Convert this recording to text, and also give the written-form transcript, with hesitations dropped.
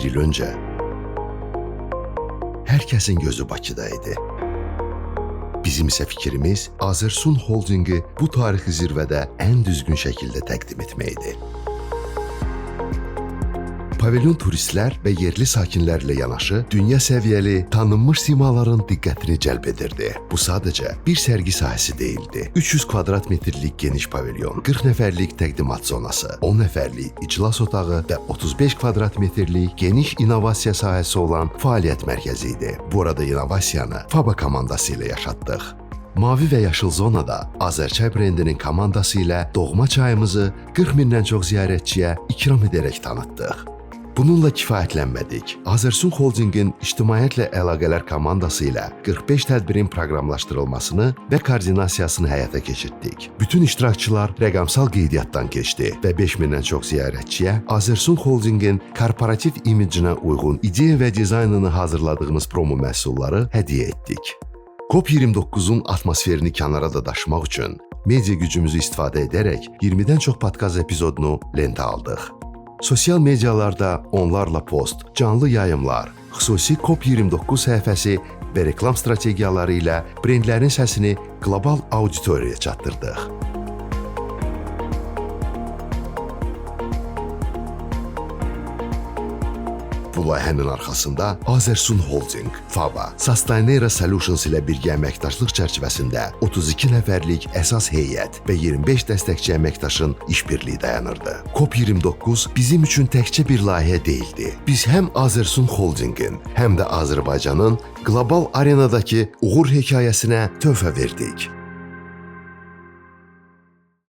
bir il önce herkesin gözü Bakıda idi. Bizim ise fikrimiz Azersun Holdingi bu tarixi zirvədə ən düzgün şəkildə təqdim etməkdir. Pavilyon turistlər və yerli sakinlərlə yanaşı dünya səviyyəli tanınmış simaların diqqətini cəlb edirdi. Bu sadəcə bir sərgi sahəsi deyildi. 300 kvadrat metrlik geniş pavilyon, 40 nəfərlik təqdimat zonası, 10 nəfərlik iclas otağı və 35 kvadrat metrlik geniş innovasiya sahəsi olan fəaliyyət mərkəzi idi. Burada innovasiyanı FABA komandası ilə yaşatdıq. Mavi və yaşıl zonada Azərçay brendinin komandası ilə doğma çayımızı 40 mindən çox ziyarətçiyə ikram edərək tanıtdıq. Bununla kifayətlənmədik. Azersun Holdingin ictimaiyyətlə əlaqələr komandası ilə 45 tədbirin proqramlaşdırılmasını və koordinasiyasını həyata keçirtdik. Bütün iştirakçılar rəqəmsal qeydiyyatdan keçdi və 5000-dən çox ziyarətçiyə Azersun Holdingin korporativ imicinə uyğun ideya və dizaynını hazırladığımız promo məhsulları hədiyyə etdik. COP29-un atmosferini kənara da daşımaq üçün media gücümüzü istifadə edərək 20-dən çox podkast epizodunu lentə aldıq. Sosial medialarda onlarla post, canlı yayımlar, xüsusi COP29 səhifəsi və reklam strategiyaları ilə brendlərin səsini qlobal auditoriyaya çatdırdıq. Bu layihənin arxasında Azersun Holding, FABA, Sustainera Solutions ilə birgə əməkdaşlıq çərçivəsində 32 nəfərlik əsas heyət və 25 dəstəkçi əməkdaşın işbirliyi dayanırdı. COP29 bizim üçün təkcə bir layihə deyildi. Biz həm Azersun Holdingin, həm də Azərbaycanın qlobal arenadakı uğur hekayəsinə töhfə verdik.